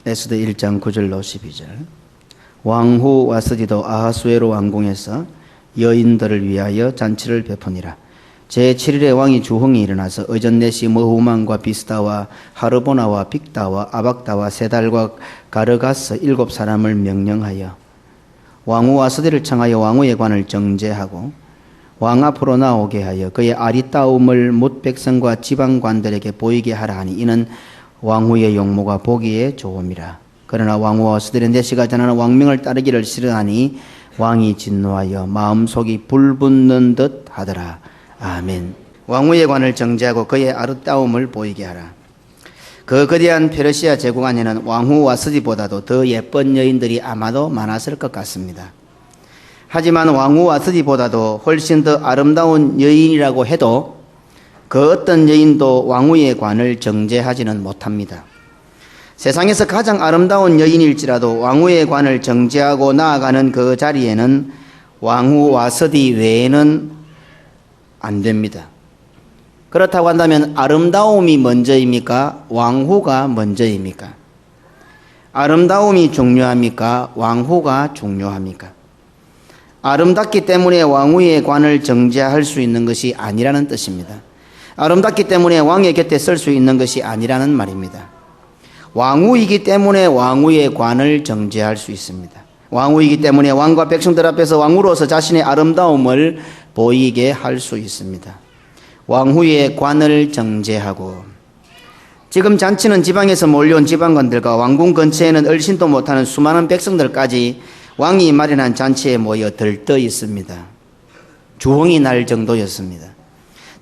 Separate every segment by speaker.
Speaker 1: 에스더 1장 9절로 12절. 왕후 와스디도 아하수에로 왕궁에서 여인들을 위하여 잔치를 베푸니라. 제7일에 왕이 주홍이 일어나서 의전넷이 머후만과 비스다와 하르보나와 빅다와 아박다와 세달과 가르가스 7사람을 명령하여 왕후 와스디를 청하여 왕후의 관을 정제하고 왕 앞으로 나오게 하여 그의 아리따움을 뭇 백성과 지방관들에게 보이게 하라 하니 이는 왕후의 용모가 보기에 좋음이라. 그러나 왕후와 와스디는 내시가 전하는 왕명을 따르기를 싫어하니 왕이 진노하여 마음속이 불붙는 듯 하더라. 아멘. 왕후의 관을 정제하고 그의 아리따움을 보이게 하라. 그 거대한 페르시아 제국 안에는 왕후 와스디보다도 더 예쁜 여인들이 아마도 많았을 것 같습니다. 하지만 왕후 와스디보다도 훨씬 더 아름다운 여인이라고 해도 그 어떤 여인도 왕후의 관을 정제하지는 못합니다. 세상에서 가장 아름다운 여인일지라도 왕후의 관을 정제하고 나아가는 그 자리에는 왕후 와스디 외에는 안 됩니다. 그렇다고 한다면 아름다움이 먼저입니까? 왕후가 먼저입니까? 아름다움이 중요합니까? 왕후가 중요합니까? 아름답기 때문에 왕후의 관을 정제할 수 있는 것이 아니라는 뜻입니다. 아름답기 때문에 왕의 곁에 설 수 있는 것이 아니라는 말입니다. 왕후이기 때문에 왕후의 관을 정제할 수 있습니다. 왕후이기 때문에 왕과 백성들 앞에서 왕후로서 자신의 아름다움을 보이게 할 수 있습니다. 왕후의 관을 정제하고, 지금 잔치는 지방에서 몰려온 지방관들과 왕궁 근처에는 얼씬도 못하는 수많은 백성들까지 왕이 마련한 잔치에 모여 들떠 있습니다. 주홍이 날 정도였습니다.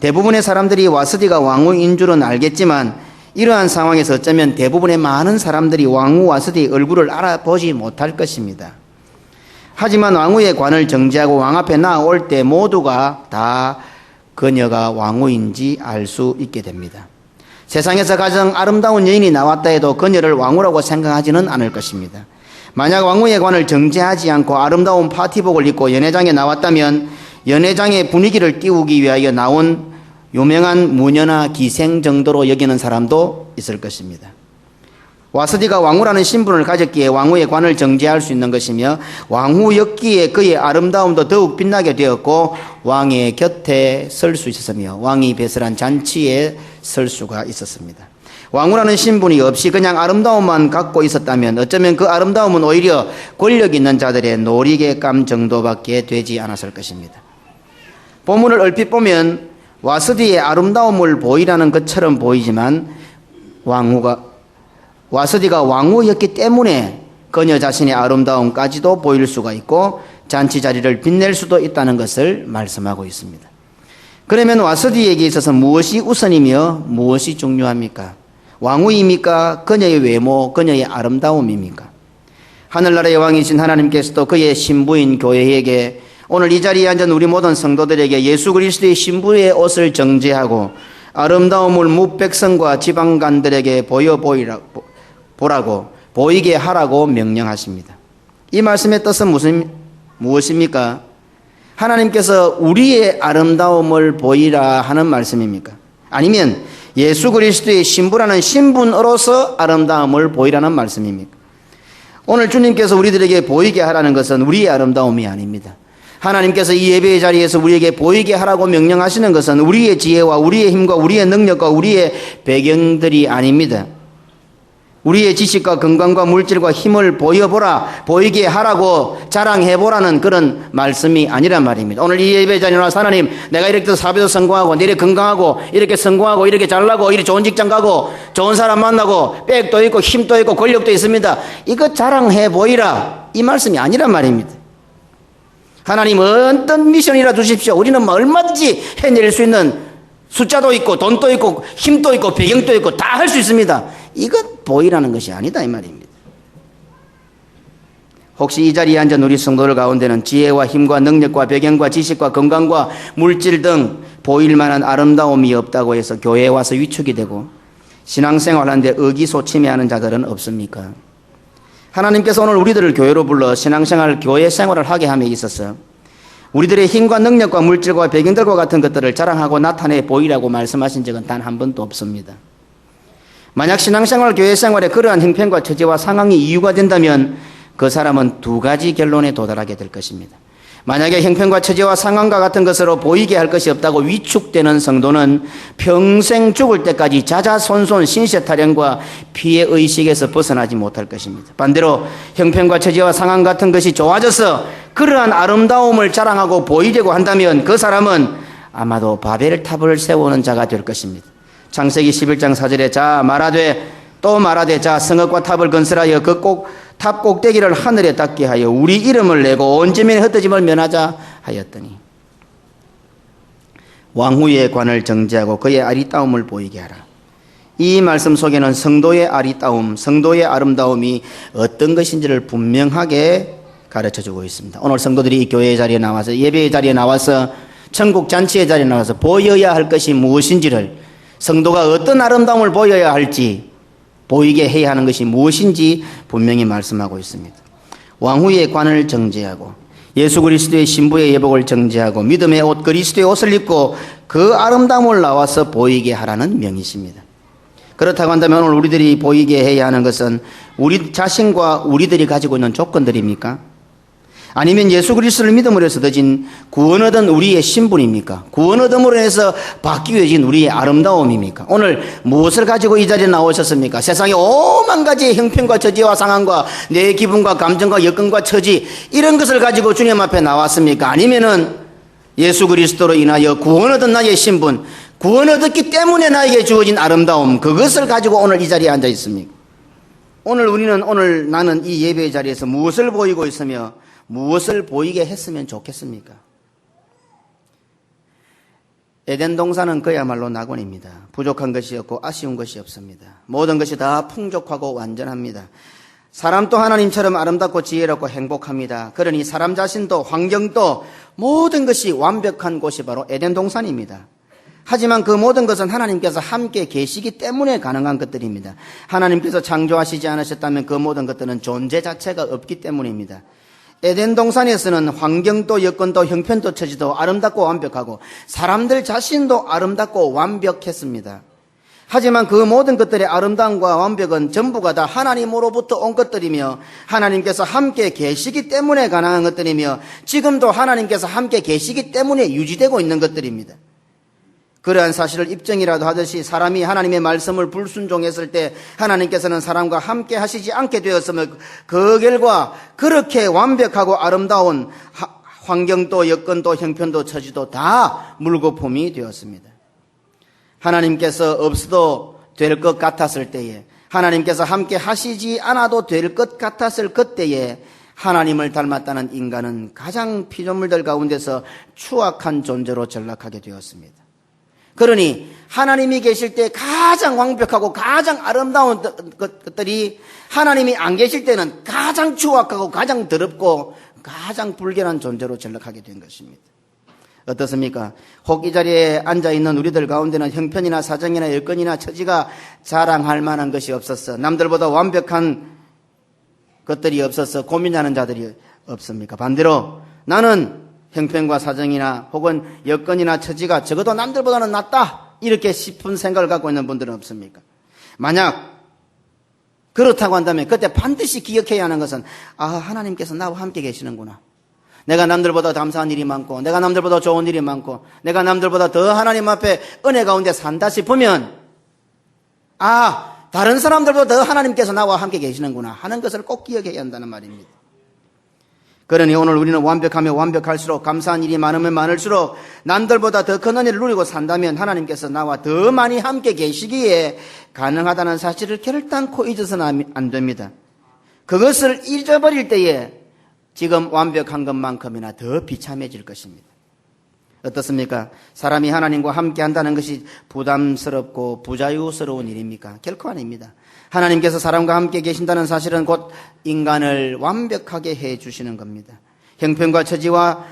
Speaker 1: 대부분의 사람들이 와스디가 왕후인 줄은 알겠지만 이러한 상황에서 어쩌면 대부분의 많은 사람들이 왕후 와스디의 얼굴을 알아보지 못할 것입니다. 하지만 왕후의 관을 정제하고 왕 앞에 나올 때 모두가 다 그녀가 왕후인지 알 수 있게 됩니다. 세상에서 가장 아름다운 여인이 나왔다 해도 그녀를 왕후라고 생각하지는 않을 것입니다. 만약 왕후의 관을 정제하지 않고 아름다운 파티복을 입고 연회장에 나왔다면 연회장의 분위기를 띄우기 위하여 나온 유명한 무녀나 기생 정도로 여기는 사람도 있을 것입니다. 와스디가 왕후라는 신분을 가졌기에 왕후의 관을 정제할 수 있는 것이며 왕후였기에 그의 아름다움도 더욱 빛나게 되었고 왕의 곁에 설 수 있었으며 왕이 배설한 잔치에 설 수가 있었습니다. 왕후라는 신분이 없이 그냥 아름다움만 갖고 있었다면 어쩌면 그 아름다움은 오히려 권력 있는 자들의 놀이개감 정도밖에 되지 않았을 것입니다. 본문을 얼핏 보면 와스디의 아름다움을 보이라는 것처럼 보이지만 와스디가 왕후였기 때문에 그녀 자신의 아름다움까지도 보일 수가 있고 잔치 자리를 빛낼 수도 있다는 것을 말씀하고 있습니다. 그러면 와스디에게 있어서 무엇이 우선이며 무엇이 중요합니까? 왕후입니까? 그녀의 외모, 그녀의 아름다움입니까? 하늘나라의 왕이신 하나님께서도 그의 신부인 교회에게 오늘 이 자리에 앉은 우리 모든 성도들에게 예수 그리스도의 신부의 옷을 정제하고 아름다움을 뭇백성과 지방간들에게 보라고 보이게 하라고 명령하십니다. 이 말씀의 뜻은 무엇입니까? 하나님께서 우리의 아름다움을 보이라 하는 말씀입니까? 아니면 예수 그리스도의 신부라는 신분으로서 아름다움을 보이라는 말씀입니까? 오늘 주님께서 우리들에게 보이게 하라는 것은 우리의 아름다움이 아닙니다. 하나님께서 이 예배의 자리에서 우리에게 보이게 하라고 명령하시는 것은 우리의 지혜와 우리의 힘과 우리의 능력과 우리의 배경들이 아닙니다. 우리의 지식과 건강과 물질과 힘을 보여보라, 보이게 하라고 자랑해보라는 그런 말씀이 아니란 말입니다. 오늘 이 예배 자리에 나와서 하나님, 내가 이렇게 사업에도 성공하고, 이렇게 건강하고, 이렇게 성공하고, 이렇게 잘나고, 이렇게 좋은 직장 가고, 좋은 사람 만나고, 백도 있고, 힘도 있고, 권력도 있습니다. 이거 자랑해 보이라. 이 말씀이 아니란 말입니다. 하나님 어떤 미션이라 주십시오. 우리는 얼마든지 해낼 수 있는 숫자도 있고 돈도 있고 힘도 있고 배경도 있고 다 할 수 있습니다. 이것 보이라는 것이 아니다 이 말입니다. 혹시 이 자리에 앉은 우리 성도들 가운데는 지혜와 힘과 능력과 배경과 지식과 건강과 물질 등 보일 만한 아름다움이 없다고 해서 교회에 와서 위축이 되고 신앙생활하는데 의기소침해하는 자들은 없습니까? 하나님께서 오늘 우리들을 교회로 불러 신앙생활, 교회 생활을 하게 함에 있어서 우리들의 힘과 능력과 물질과 배경들과 같은 것들을 자랑하고 나타내 보이라고 말씀하신 적은 단 한 번도 없습니다. 만약 신앙생활, 교회생활에 그러한 형편과 처지와 상황이 이유가 된다면 그 사람은 두 가지 결론에 도달하게 될 것입니다. 만약에 형편과 처지와 상황과 같은 것으로 보이게 할 것이 없다고 위축되는 성도는 평생 죽을 때까지 자자손손 신세타령과 피해의식에서 벗어나지 못할 것입니다. 반대로 형편과 처지와 상황 같은 것이 좋아져서 그러한 아름다움을 자랑하고 보이려고 한다면 그 사람은 아마도 바벨탑을 세우는 자가 될 것입니다. 창세기 11장 4절에 자 말하되 또 말하되 자 성읍과 탑을 건설하여 그 탑 꼭대기를 하늘에 닿게 하여 우리 이름을 내고 온 지면에 흩어짐을 면하자 하였더니 왕후의 관을 정지하고 그의 아리따움을 보이게 하라. 이 말씀 속에는 성도의 아리따움, 성도의 아름다움이 어떤 것인지를 분명하게 가르쳐주고 있습니다. 오늘 성도들이 이 교회의 자리에 나와서 예배의 자리에 나와서 천국 잔치의 자리에 나와서 보여야 할 것이 무엇인지를, 성도가 어떤 아름다움을 보여야 할지, 보이게 해야 하는 것이 무엇인지 분명히 말씀하고 있습니다. 왕후의 관을 정죄하고 예수 그리스도의 신부의 예복을 정죄하고 믿음의 옷 그리스도의 옷을 입고 그 아름다움을 나와서 보이게 하라는 명이십니다. 그렇다고 한다면 오늘 우리들이 보이게 해야 하는 것은 우리 자신과 우리들이 가지고 있는 조건들입니까? 아니면 예수 그리스도를 믿음으로 해서 얻어진 구원 얻은 우리의 신분입니까? 구원 얻음으로 해서 바뀌어진 우리의 아름다움입니까? 오늘 무엇을 가지고 이 자리에 나오셨습니까? 세상에 오만 가지의 형편과 처지와 상황과 내 기분과 감정과 여건과 처지, 이런 것을 가지고 주님 앞에 나왔습니까? 아니면은 예수 그리스도로 인하여 구원 얻은 나의 신분, 구원 얻었기 때문에 나에게 주어진 아름다움, 그것을 가지고 오늘 이 자리에 앉아 있습니까? 오늘 나는 이 예배의 자리에서 무엇을 보이고 있으며 무엇을 보이게 했으면 좋겠습니까? 에덴 동산은 그야말로 낙원입니다. 부족한 것이 없고 아쉬운 것이 없습니다. 모든 것이 다 풍족하고 완전합니다. 사람도 하나님처럼 아름답고 지혜롭고 행복합니다. 그러니 사람 자신도 환경도 모든 것이 완벽한 곳이 바로 에덴 동산입니다. 하지만 그 모든 것은 하나님께서 함께 계시기 때문에 가능한 것들입니다. 하나님께서 창조하시지 않으셨다면 그 모든 것들은 존재 자체가 없기 때문입니다. 에덴 동산에서는 환경도 여건도 형편도 처지도 아름답고 완벽하고 사람들 자신도 아름답고 완벽했습니다. 하지만 그 모든 것들의 아름다움과 완벽은 전부가 다 하나님으로부터 온 것들이며 하나님께서 함께 계시기 때문에 가능한 것들이며 지금도 하나님께서 함께 계시기 때문에 유지되고 있는 것들입니다. 그러한 사실을 입증이라도 하듯이 사람이 하나님의 말씀을 불순종했을 때 하나님께서는 사람과 함께 하시지 않게 되었으며 그 결과 그렇게 완벽하고 아름다운 환경도 여건도 형편도 처지도 다 물거품이 되었습니다. 하나님께서 없어도 될 것 같았을 때에, 하나님께서 함께 하시지 않아도 될 것 같았을 그때에 하나님을 닮았다는 인간은 가장 피조물들 가운데서 추악한 존재로 전락하게 되었습니다. 그러니 하나님이 계실 때 가장 완벽하고 가장 아름다운 것들이 하나님이 안 계실 때는 가장 추악하고 가장 더럽고 가장 불결한 존재로 전락하게 된 것입니다. 어떻습니까? 혹 이 자리에 앉아있는 우리들 가운데는 형편이나 사정이나 여건이나 처지가 자랑할 만한 것이 없었어. 남들보다 완벽한 것들이 없어서 고민하는 자들이 없습니까? 반대로 나는 형편과 사정이나 혹은 여건이나 처지가 적어도 남들보다는 낫다, 이렇게 싶은 생각을 갖고 있는 분들은 없습니까? 만약 그렇다고 한다면 그때 반드시 기억해야 하는 것은 하나님께서 나와 함께 계시는구나. 내가 남들보다 감사한 일이 많고 내가 남들보다 좋은 일이 많고 내가 남들보다 더 하나님 앞에 은혜 가운데 산다 싶으면 다른 사람들보다 더 하나님께서 나와 함께 계시는구나 하는 것을 꼭 기억해야 한다는 말입니다. 그러니 오늘 우리는 완벽하면 완벽할수록, 감사한 일이 많으면 많을수록 남들보다 더 큰 은혜를 누리고 산다면 하나님께서 나와 더 많이 함께 계시기에 가능하다는 사실을 결단코 잊어서는 안 됩니다. 그것을 잊어버릴 때에 지금 완벽한 것만큼이나 더 비참해질 것입니다. 어떻습니까? 사람이 하나님과 함께 한다는 것이 부담스럽고 부자유스러운 일입니까? 결코 아닙니다. 하나님께서 사람과 함께 계신다는 사실은 곧 인간을 완벽하게 해 주시는 겁니다. 형편과 처지와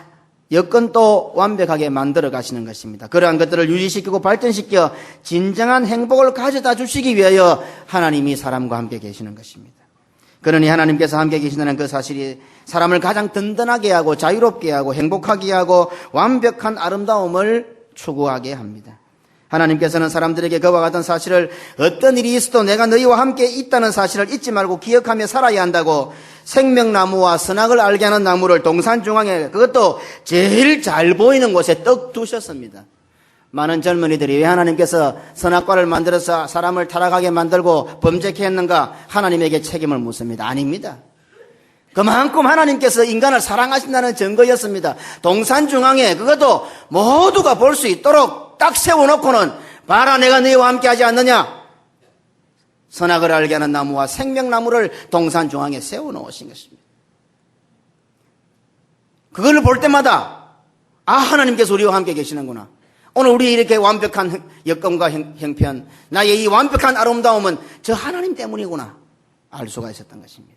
Speaker 1: 여건도 완벽하게 만들어 가시는 것입니다. 그러한 것들을 유지시키고 발전시켜 진정한 행복을 가져다 주시기 위하여 하나님이 사람과 함께 계시는 것입니다. 그러니 하나님께서 함께 계신다는 그 사실이 사람을 가장 든든하게 하고 자유롭게 하고 행복하게 하고 완벽한 아름다움을 추구하게 합니다. 하나님께서는 사람들에게 그와 같은 사실을 어떤 일이 있어도 내가 너희와 함께 있다는 사실을 잊지 말고 기억하며 살아야 한다고 생명나무와 선악을 알게 하는 나무를 동산 중앙에, 그것도 제일 잘 보이는 곳에 떡 두셨습니다. 많은 젊은이들이 왜 하나님께서 선악과를 만들어서 사람을 타락하게 만들고 범죄케 했는가 하나님에게 책임을 묻습니다. 아닙니다. 그만큼 하나님께서 인간을 사랑하신다는 증거였습니다. 동산 중앙에 그것도 모두가 볼 수 있도록 딱 세워놓고는 봐라 내가 너희와 함께 하지 않느냐. 선악을 알게 하는 나무와 생명나무를 동산 중앙에 세워놓으신 것입니다. 그걸 볼 때마다 하나님께서 우리와 함께 계시는구나. 오늘 우리 이렇게 완벽한 여건과 형편, 나의 이 완벽한 아름다움은 저 하나님 때문이구나 알 수가 있었던 것입니다.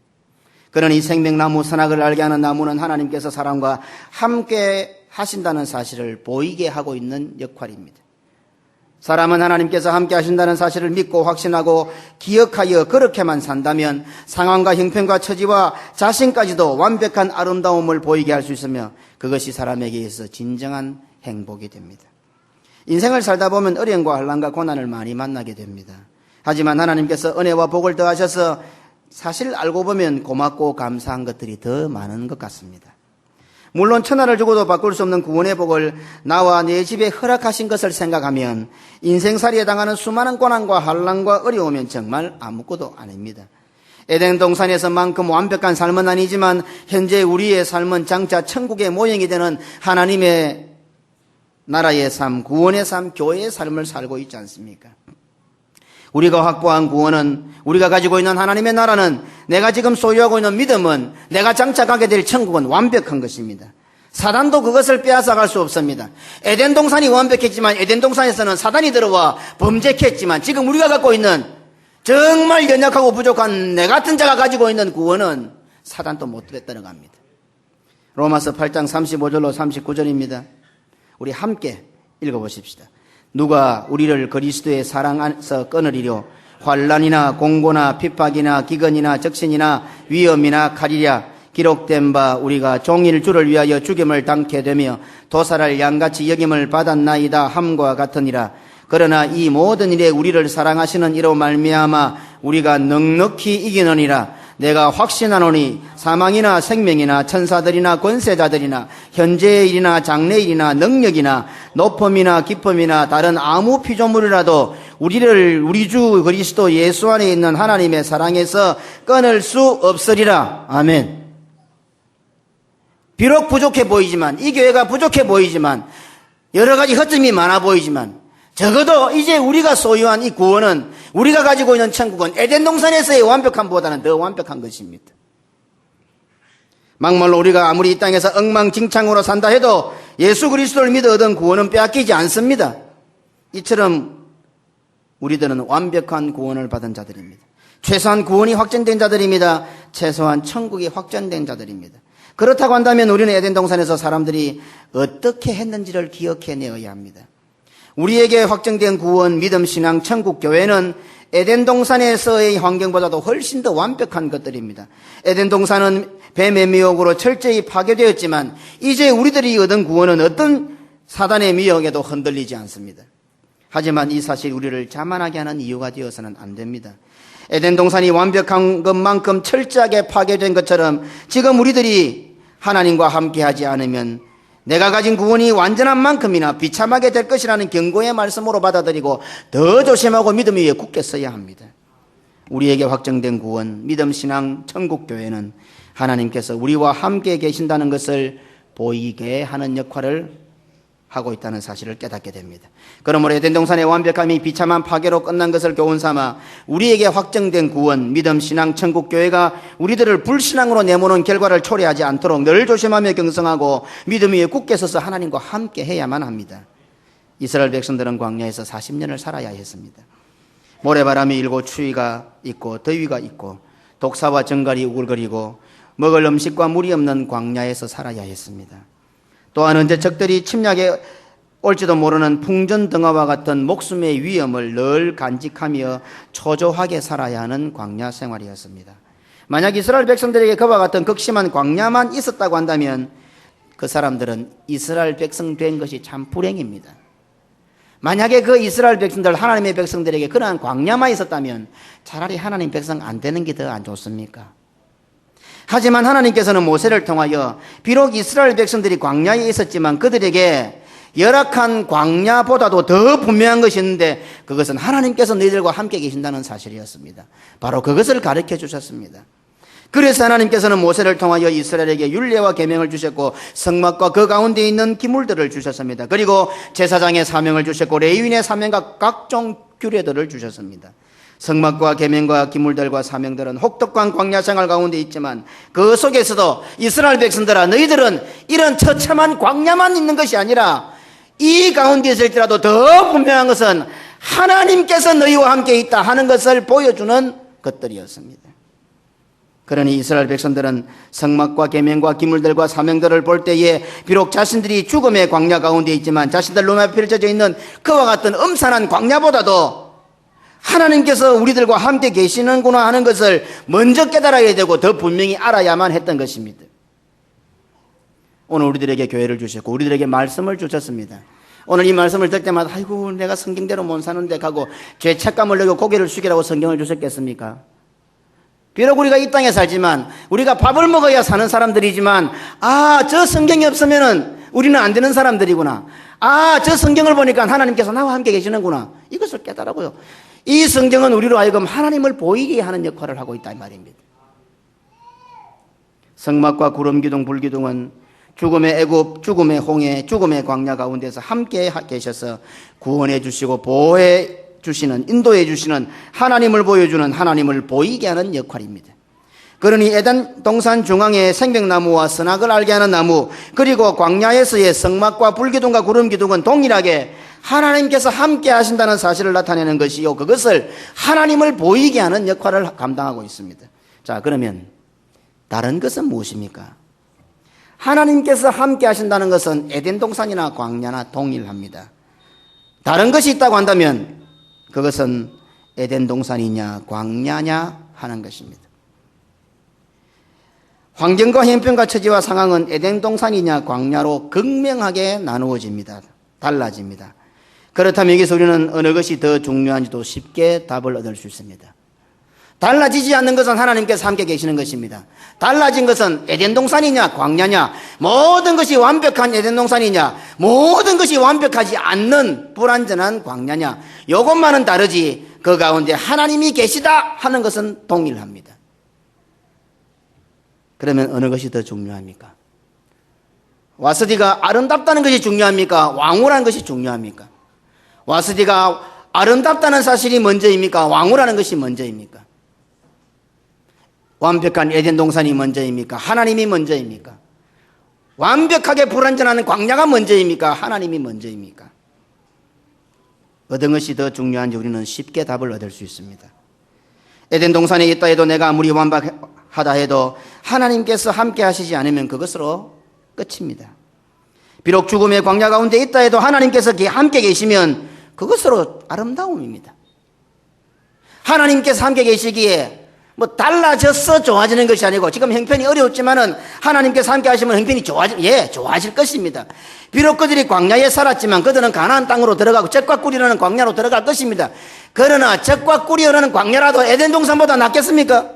Speaker 1: 그러니 생명나무, 선악을 알게 하는 나무는 하나님께서 사람과 함께 하신다는 사실을 보이게 하고 있는 역할입니다. 사람은 하나님께서 함께 하신다는 사실을 믿고 확신하고 기억하여 그렇게만 산다면 상황과 형편과 처지와 자신까지도 완벽한 아름다움을 보이게 할 수 있으며 그것이 사람에게 있어 진정한 행복이 됩니다. 인생을 살다 보면 어려움과 환난과 고난을 많이 만나게 됩니다. 하지만 하나님께서 은혜와 복을 더하셔서 사실 알고 보면 고맙고 감사한 것들이 더 많은 것 같습니다. 물론 천하를 주고도 바꿀 수 없는 구원의 복을 나와 내 집에 허락하신 것을 생각하면 인생살이에 당하는 수많은 고난과 환난과 어려움은 정말 아무것도 아닙니다. 에덴 동산에서만큼 완벽한 삶은 아니지만 현재 우리의 삶은 장차 천국의 모형이 되는 하나님의 나라의 삶, 구원의 삶, 교회의 삶을 살고 있지 않습니까? 우리가 확보한 구원은, 우리가 가지고 있는 하나님의 나라는, 내가 지금 소유하고 있는 믿음은, 내가 장착하게 될 천국은 완벽한 것입니다. 사단도 그것을 빼앗아갈 수 없습니다. 에덴 동산이 완벽했지만 에덴 동산에서는 사단이 들어와 범죄했지만 지금 우리가 갖고 있는 정말 연약하고 부족한 내 같은 자가 가지고 있는 구원은 사단도 못 들어갑니다. 로마서 8장 35절로 39절입니다. 우리 함께 읽어보십시다. 누가 우리를 그리스도의 사랑 안에서 끊으리려 환난이나 공고나 핍박이나 기근이나 적신이나 위험이나 칼이랴 기록된 바 우리가 종일 주를 위하여 죽임을 당케 되며 도살할 양같이 여김을 받았나이다 함과 같으니라. 그러나 이 모든 일에 우리를 사랑하시는 이로 말미암아 우리가 넉넉히 이기느니라. 내가 확신하노니 사망이나 생명이나 천사들이나 권세자들이나 현재의 일이나 장래의 일이나 능력이나 높음이나 깊음이나 다른 아무 피조물이라도 우리를 우리 주 그리스도 예수 안에 있는 하나님의 사랑에서 끊을 수 없으리라. 아멘. 비록 부족해 보이지만, 이 교회가 부족해 보이지만, 여러 가지 허점이 많아 보이지만, 적어도 이제 우리가 소유한 이 구원은, 우리가 가지고 있는 천국은 에덴 동산에서의 완벽함보다는 더 완벽한 것입니다. 막말로 우리가 아무리 이 땅에서 엉망진창으로 산다 해도 예수 그리스도를 믿어 얻은 구원은 빼앗기지 않습니다. 이처럼 우리들은 완벽한 구원을 받은 자들입니다. 최소한 구원이 확정된 자들입니다. 최소한 천국이 확정된 자들입니다. 그렇다고 한다면 우리는 에덴 동산에서 사람들이 어떻게 했는지를 기억해내어야 합니다. 우리에게 확정된 구원, 믿음, 신앙, 천국, 교회는 에덴 동산에서의 환경보다도 훨씬 더 완벽한 것들입니다. 에덴 동산은 뱀의 미혹으로 철저히 파괴되었지만 이제 우리들이 얻은 구원은 어떤 사단의 미혹에도 흔들리지 않습니다. 하지만 이 사실이 우리를 자만하게 하는 이유가 되어서는 안 됩니다. 에덴 동산이 완벽한 것만큼 철저하게 파괴된 것처럼 지금 우리들이 하나님과 함께하지 않으면 내가 가진 구원이 완전한 만큼이나 비참하게 될 것이라는 경고의 말씀으로 받아들이고 더 조심하고 믿음 위에 굳게 서야 합니다. 우리에게 확정된 구원, 믿음, 신앙, 천국, 교회는 하나님께서 우리와 함께 계신다는 것을 보이게 하는 역할을 하고 있다는 사실을 깨닫게 됩니다. 그러므로 에덴 동산의 완벽함이 비참한 파괴로 끝난 것을 교훈 삼아 우리에게 확정된 구원, 믿음, 신앙, 천국, 교회가 우리들을 불신앙으로 내모는 결과를 초래하지 않도록 늘 조심하며 경성하고 믿음 위에 굳게 서서 하나님과 함께 해야만 합니다. 이스라엘 백성들은 광야에서 40년을 살아야 했습니다. 모래바람이 일고 추위가 있고 더위가 있고 독사와 정갈이 우글거리고 먹을 음식과 물이 없는 광야에서 살아야 했습니다. 또한 언제 적들이 침략에 올지도 모르는 풍전등화와 같은 목숨의 위험을 늘 간직하며 초조하게 살아야 하는 광야 생활이었습니다. 만약 이스라엘 백성들에게 그와 같은 극심한 광야만 있었다고 한다면 그 사람들은 이스라엘 백성 된 것이 참 불행입니다. 만약에 그 이스라엘 백성들, 하나님의 백성들에게 그러한 광야만 있었다면 차라리 하나님 백성 안 되는 게 더 안 좋습니까? 하지만 하나님께서는 모세를 통하여 비록 이스라엘 백성들이 광야에 있었지만 그들에게 열악한 광야보다도 더 분명한 것이 있는데 그것은 하나님께서 너희들과 함께 계신다는 사실이었습니다. 바로 그것을 가르쳐 주셨습니다. 그래서 하나님께서는 모세를 통하여 이스라엘에게 율례와 계명을 주셨고 성막과 그 가운데 있는 기물들을 주셨습니다. 그리고 제사장의 사명을 주셨고 레위인의 사명과 각종 규례들을 주셨습니다. 성막과 계명과 기물들과 사명들은 혹독한 광야 생활 가운데 있지만 그 속에서도 이스라엘 백성들아 너희들은 이런 처참한 광야만 있는 것이 아니라 이 가운데 있을지라도 더 분명한 것은 하나님께서 너희와 함께 있다 하는 것을 보여주는 것들이었습니다. 그러니 이스라엘 백성들은 성막과 계명과 기물들과 사명들을 볼 때에 비록 자신들이 죽음의 광야 가운데 있지만 자신들 눈앞에 펼쳐져 있는 그와 같은 음산한 광야보다도 하나님께서 우리들과 함께 계시는구나 하는 것을 먼저 깨달아야 되고 더 분명히 알아야만 했던 것입니다. 오늘 우리들에게 교회를 주셨고 우리들에게 말씀을 주셨습니다. 오늘 이 말씀을 들 때마다 아이고 내가 성경대로 못 사는데 하고 죄책감을 느끼고 고개를 숙이라고 성경을 주셨겠습니까? 비록 우리가 이 땅에 살지만 우리가 밥을 먹어야 사는 사람들이지만 저 성경이 없으면은 우리는 안 되는 사람들이구나. 저 성경을 보니까 하나님께서 나와 함께 계시는구나. 이것을 깨달아고요. 이 성경은 우리로 하여금 하나님을 보이게 하는 역할을 하고 있다 이 말입니다. 성막과 구름기둥 불기둥은 죽음의 애굽, 죽음의 홍해, 죽음의 광야 가운데서 함께 계셔서 구원해 주시고 보호해 주시는, 인도해 주시는 하나님을 보여주는, 하나님을 보이게 하는 역할입니다. 그러니 에덴 동산 중앙에 생명나무와 선악을 알게 하는 나무, 그리고 광야에서의 성막과 불기둥과 구름기둥은 동일하게 하나님께서 함께 하신다는 사실을 나타내는 것이요, 그것을 하나님을 보이게 하는 역할을 감당하고 있습니다. 자, 그러면 다른 것은 무엇입니까? 하나님께서 함께 하신다는 것은 에덴 동산이나 광야나 동일합니다. 다른 것이 있다고 한다면 그것은 에덴 동산이냐 광야냐 하는 것입니다. 환경과 형편과 처지와 상황은 에덴 동산이냐 광야로 극명하게 나누어집니다. 달라집니다. 그렇다면 여기서 우리는 어느 것이 더 중요한지도 쉽게 답을 얻을 수 있습니다. 달라지지 않는 것은 하나님께서 함께 계시는 것입니다. 달라진 것은 에덴 동산이냐 광야냐, 모든 것이 완벽한 에덴 동산이냐, 모든 것이 완벽하지 않는 불완전한 광야냐, 이것만은 다르지 그 가운데 하나님이 계시다 하는 것은 동일합니다. 그러면 어느 것이 더 중요합니까? 와스디가 아름답다는 것이 중요합니까? 왕후라는 것이 중요합니까? 와스디가 아름답다는 사실이 먼저입니까? 왕후라는 것이 먼저입니까? 완벽한 에덴 동산이 먼저입니까? 하나님이 먼저입니까? 완벽하게 불완전한 광야가 먼저입니까? 하나님이 먼저입니까? 어떤 것이 더 중요한지 우리는 쉽게 답을 얻을 수 있습니다. 에덴 동산에 있다 해도 내가 아무리 완벽하다 해도 하나님께서 함께 하시지 않으면 그것으로 끝입니다. 비록 죽음의 광야 가운데 있다 해도 하나님께서 함께 계시면 그것으로 아름다움입니다. 하나님께서 함께 계시기에 달라져서 좋아지는 것이 아니고, 지금 형편이 어려웠지만은 하나님께서 함께 하시면 형편이 좋아질 것입니다. 비록 그들이 광야에 살았지만 그들은 가나안 땅으로 들어가고 젖과 꿀이 흐르는 광야로 들어갈 것입니다. 그러나 젖과 꿀이 흐르는 광야라도 에덴 동산보다 낫겠습니까?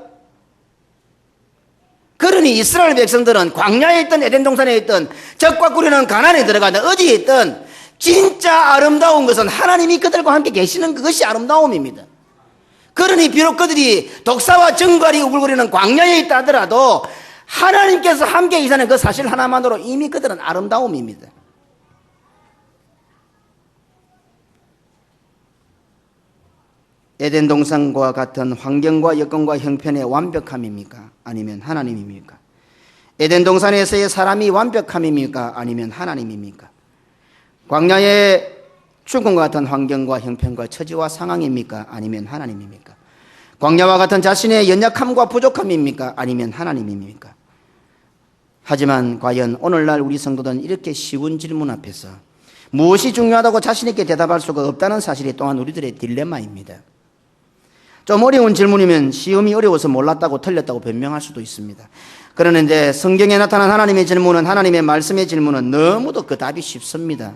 Speaker 1: 그러니 이스라엘 백성들은 광야에 있던 에덴 동산에 있던 젖과 꿀이 흐르는 가나안에 들어가든 어디에 있든 진짜 아름다운 것은 하나님이 그들과 함께 계시는 그것이 아름다움입니다. 그러니 비록 그들이 독사와 정갈이 우글거리는 광야에 있다 하더라도 하나님께서 함께 계시는 그 사실 하나만으로 이미 그들은 아름다움입니다. 에덴 동산과 같은 환경과 여건과 형편의 완벽함입니까? 아니면 하나님입니까? 에덴 동산에서의 사람이 완벽함입니까? 아니면 하나님입니까? 광야의 죽음과 같은 환경과 형편과 처지와 상황입니까? 아니면 하나님입니까? 광야와 같은 자신의 연약함과 부족함입니까? 아니면 하나님입니까? 하지만 과연 오늘날 우리 성도들은 이렇게 쉬운 질문 앞에서 무엇이 중요하다고 자신 있게 대답할 수가 없다는 사실이 또한 우리들의 딜레마입니다. 좀 어려운 질문이면 시험이 어려워서 몰랐다고 틀렸다고 변명할 수도 있습니다. 그러는데 성경에 나타난 하나님의 질문은, 하나님의 말씀의 질문은 너무도 그 답이 쉽습니다.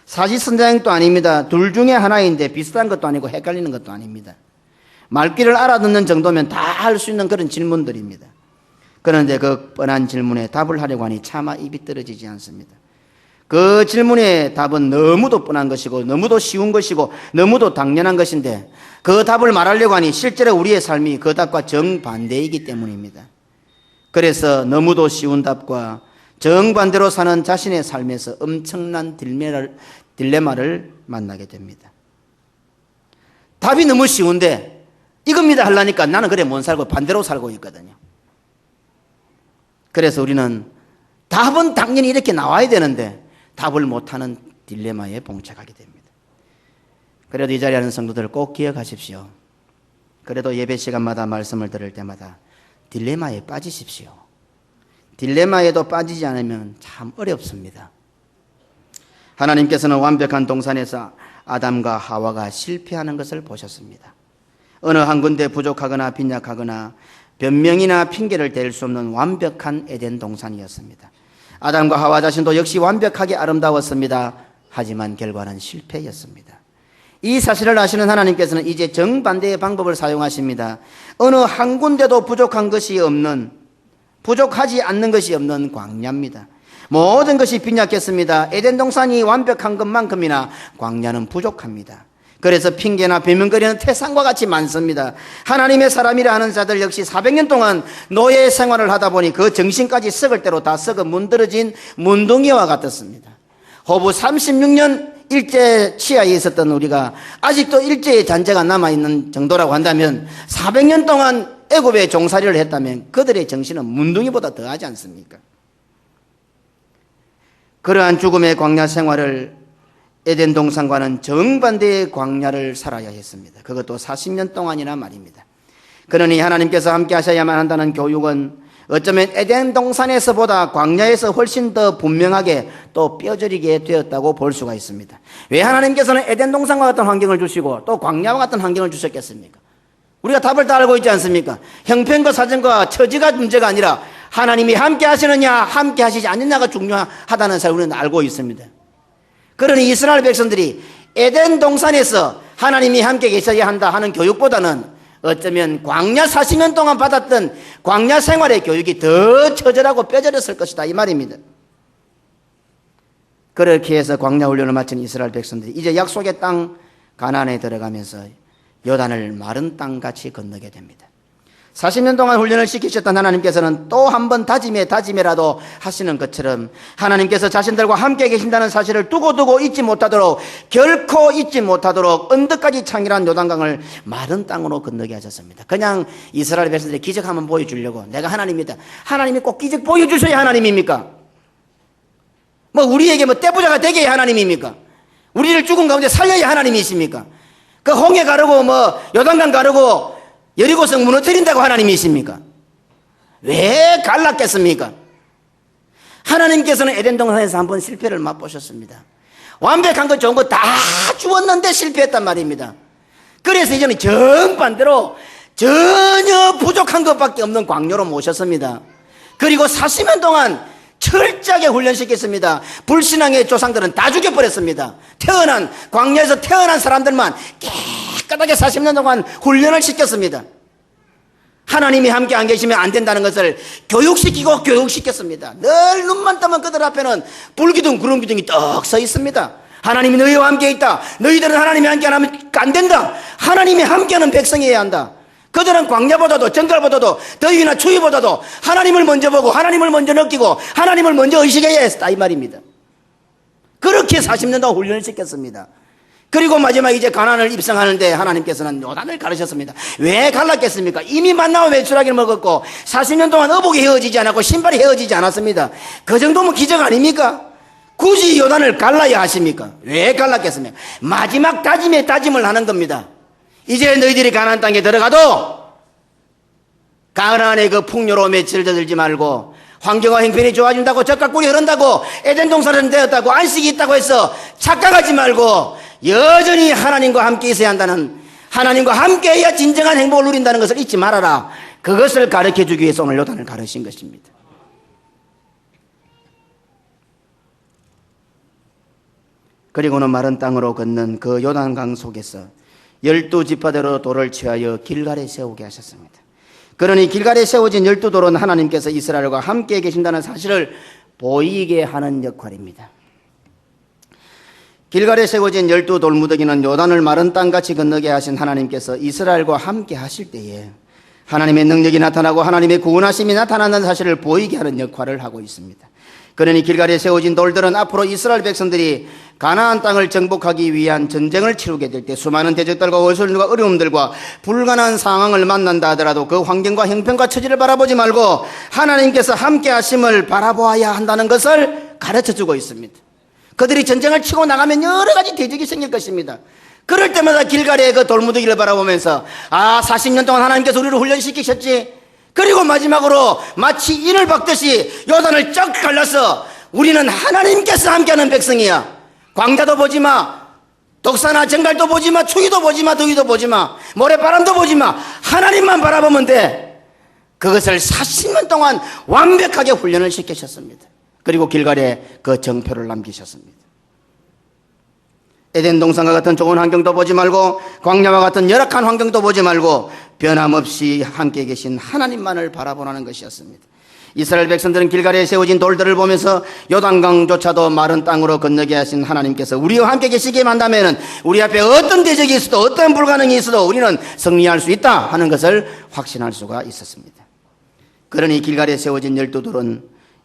Speaker 1: 사지선장도 아닙니다. 둘 중에 하나인데 비슷한 것도 아니고 헷갈리는 것도 아닙니다. 말귀를 알아듣는 정도면 다 할 수 있는 그런 질문들입니다. 그런데 그 뻔한 질문에 답을 하려고 하니 차마 입이 떨어지지 않습니다. 그 질문의 답은 너무도 뻔한 것이고 너무도 쉬운 것이고 너무도 당연한 것인데 그 답을 말하려고 하니 실제로 우리의 삶이 그 답과 정반대이기 때문입니다. 그래서 너무도 쉬운 답과 정반대로 사는 자신의 삶에서 엄청난 딜레마를 만나게 됩니다. 답이 너무 쉬운데 이겁니다 하려니까 나는 그래 못 살고 반대로 살고 있거든요. 그래서 우리는 답은 당연히 이렇게 나와야 되는데 답을 못하는 딜레마에 봉착하게 됩니다. 그래도 이 자리에 하는 성도들 꼭 기억하십시오. 그래도 예배 시간마다 말씀을 들을 때마다 딜레마에 빠지십시오. 딜레마에도 빠지지 않으면 참 어렵습니다. 하나님께서는 완벽한 동산에서 아담과 하와가 실패하는 것을 보셨습니다. 어느 한 군데 부족하거나 빈약하거나 변명이나 핑계를 댈 수 없는 완벽한 에덴 동산이었습니다. 아담과 하와 자신도 역시 완벽하게 아름다웠습니다. 하지만 결과는 실패였습니다. 이 사실을 아시는 하나님께서는 이제 정반대의 방법을 사용하십니다. 어느 한 군데도 부족하지 않는 것이 없는 광야입니다. 모든 것이 빈약했습니다. 에덴 동산이 완벽한 것만큼이나 광야는 부족합니다. 그래서 핑계나 변명거리는 태산과 같이 많습니다. 하나님의 사람이라 하는 자들 역시 400년 동안 노예 생활을 하다 보니 그 정신까지 썩을 대로 다 썩어 문드러진 문둥이와 같았습니다. 호부 36년 일제 치하에 있었던 우리가 아직도 일제의 잔재가 남아있는 정도라고 한다면 400년 동안 애굽에 종살이를 했다면 그들의 정신은 문둥이보다 더하지 않습니까? 그러한 죽음의 광야 생활을 에덴 동산과는 정반대의 광야를 살아야 했습니다. 그것도 40년 동안이나 말입니다. 그러니 하나님께서 함께 하셔야만 한다는 교육은 어쩌면 에덴 동산에서보다 광야에서 훨씬 더 분명하게 또 뼈저리게 되었다고 볼 수가 있습니다. 왜 하나님께서는 에덴 동산과 같은 환경을 주시고 또 광야와 같은 환경을 주셨겠습니까? 우리가 답을 다 알고 있지 않습니까? 형편과 사정과 처지가 문제가 아니라 하나님이 함께 하시느냐 함께 하시지 않느냐가 중요하다는 사실을 우리는 알고 있습니다. 그러니 이스라엘 백성들이 에덴 동산에서 하나님이 함께 계셔야 한다 하는 교육보다는 어쩌면 광야 40년 동안 받았던 광야 생활의 교육이 더 처절하고 뼈저렸을 것이다 이 말입니다. 그렇게 해서 광야 훈련을 마친 이스라엘 백성들이 이제 약속의 땅 가나안에 들어가면서 요단을 마른 땅같이 건너게 됩니다. 40년 동안 훈련을 시키셨던 하나님께서는 또 한 번 다짐이라도 하시는 것처럼 하나님께서 자신들과 함께 계신다는 사실을 두고두고 잊지 못하도록 결코 잊지 못하도록 언덕까지 창일한 요단강을 마른 땅으로 건너게 하셨습니다. 그냥 이스라엘 백성들이 기적 한번 보여주려고 내가 하나님이다. 하나님이 꼭 기적 보여주셔야 하나님입니까? 뭐 우리에게 뭐 떼부자가 되게 해야 하나님입니까? 우리를 죽은 가운데 살려야 하나님이십니까? 그 홍해 가르고 뭐 요단강 가르고 여리고성 무너뜨린다고 하나님이십니까? 왜 갈랐겠습니까? 하나님께서는 에덴 동산에서 한번 실패를 맛보셨습니다. 완벽한 것 좋은 거 다 주었는데 실패했단 말입니다. 그래서 이제는 정반대로 전혀 부족한 것밖에 없는 광야로 모셨습니다. 그리고 40년 동안 철저하게 훈련시켰습니다. 불신앙의 조상들은 다 죽여버렸습니다. 광야에서 태어난 사람들만 깨끗하게 40년 동안 훈련을 시켰습니다. 하나님이 함께 안 계시면 안 된다는 것을 교육시켰습니다. 늘 눈만 뜨면 그들 앞에는 불기둥 구름기둥이 떡 서 있습니다. 하나님이 너희와 함께 있다. 너희들은 하나님이 함께 안 하면 안 된다. 하나님이 함께하는 백성이어야 한다. 그들은 광야보다도 정갈보다도 더위나 추위보다도 하나님을 먼저 보고 하나님을 먼저 느끼고 하나님을 먼저 의식해야 했다 이 말입니다. 그렇게 40년 동안 훈련을 시켰습니다. 그리고 마지막 이제 가나안을 입성하는데 하나님께서는 요단을 가르셨습니다. 왜 갈랐겠습니까? 이미 만나와 메추라기를 먹었고 40년 동안 어복이 헤어지지 않았고 신발이 헤어지지 않았습니다. 그 정도면 기적 아닙니까? 굳이 요단을 갈라야 하십니까? 왜 갈랐겠습니까? 마지막 다짐을 하는 겁니다. 이제 너희들이 가나안 땅에 들어가도 가나안의 그 풍요로움에 질려들지 말고 환경과 형편이 좋아진다고 젖과 꿀이 흐른다고 에덴 동산은 되었다고 안식이 있다고 해서 착각하지 말고 여전히 하나님과 함께 있어야 한다는, 하나님과 함께 해야 진정한 행복을 누린다는 것을 잊지 말아라. 그것을 가르쳐주기 위해서 오늘 요단을 가르친 것입니다. 그리고는 마른 땅으로 걷는 그 요단강 속에서 12지파대로 돌을 취하여 길갈에 세우게 하셨습니다. 그러니 길갈에 세워진 12돌은 하나님께서 이스라엘과 함께 계신다는 사실을 보이게 하는 역할입니다. 길갈에 세워진 12돌무더기는 요단을 마른 땅같이 건너게 하신 하나님께서 이스라엘과 함께 하실 때에 하나님의 능력이 나타나고 하나님의 구원하심이 나타나는 사실을 보이게 하는 역할을 하고 있습니다. 그러니 길갈에 세워진 돌들은 앞으로 이스라엘 백성들이 가나안 땅을 정복하기 위한 전쟁을 치르게 될 때 수많은 대적들과 어려움과 어려움들과 불가능한 상황을 만난다 하더라도 그 환경과 형편과 처지를 바라보지 말고 하나님께서 함께 하심을 바라보아야 한다는 것을 가르쳐주고 있습니다. 그들이 전쟁을 치고 나가면 여러 가지 대적이 생길 것입니다. 그럴 때마다 길갈의 그 돌무더기를 바라보면서 40년 동안 하나님께서 우리를 훈련시키셨지. 그리고 마지막으로 마치 인을 박듯이 요단을 쫙 갈라서 우리는 하나님께서 함께하는 백성이야. 광야도 보지 마, 독사나 정갈도 보지 마, 추위도 보지 마, 더위도 보지 마, 모래바람도 보지 마. 하나님만 바라보면 돼. 그것을 40년 동안 완벽하게 훈련을 시키셨습니다. 그리고 길갈에 그 정표를 남기셨습니다. 에덴 동산과 같은 좋은 환경도 보지 말고 광야와 같은 열악한 환경도 보지 말고 변함없이 함께 계신 하나님만을 바라보라는 것이었습니다. 이스라엘 백성들은 길갈에 세워진 돌들을 보면서 요단강조차도 마른 땅으로 건너게 하신 하나님께서 우리와 함께 계시기만 한다면 우리 앞에 어떤 대적이 있어도 어떤 불가능이 있어도 우리는 승리할 수 있다 하는 것을 확신할 수가 있었습니다. 그러니 길갈에 세워진 12돌은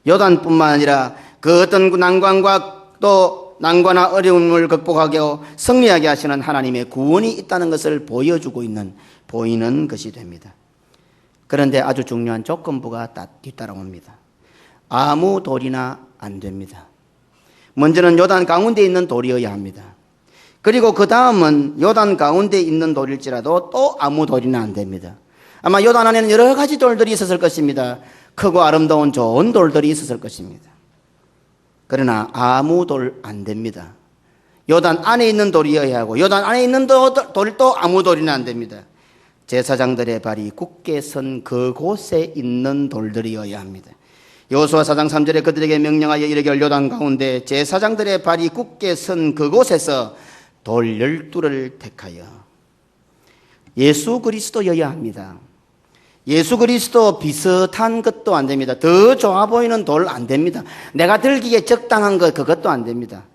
Speaker 1: 요단뿐만 아니라 그 어떤 난관과 또 난관과 어려움을 극복하고 승리하게 하시는 하나님의 구원이 있다는 것을 보이는 것이 됩니다. 그런데 아주 중요한 조건부가 뒤따라옵니다. 아무 돌이나 안 됩니다. 먼저는 요단 가운데 있는 돌이어야 합니다. 그리고 그 다음은 요단 가운데 있는 돌일지라도 또 아무 돌이나 안 됩니다. 아마 요단 안에는 여러 가지 돌들이 있었을 것입니다. 크고 아름다운 좋은 돌들이 있었을 것입니다. 그러나 아무 돌 안 됩니다. 요단 안에 있는 돌이어야 하고 요단 안에 있는 돌도 아무 돌이나 안 됩니다. 제사장들의 발이 굳게 선 그곳에 있는 돌들이어야 합니다. 여호수아 4장 3절에 그들에게 명령하여 이르기를 요단 가운데 제사장들의 발이 굳게 선 그곳에서 돌 12를 택하여 예수 그리스도여야 합니다. 예수 그리스도 비슷한 것도 안 됩니다. 더 좋아 보이는 돌 안 됩니다. 내가 들기에 적당한 것 그것도 안 됩니다.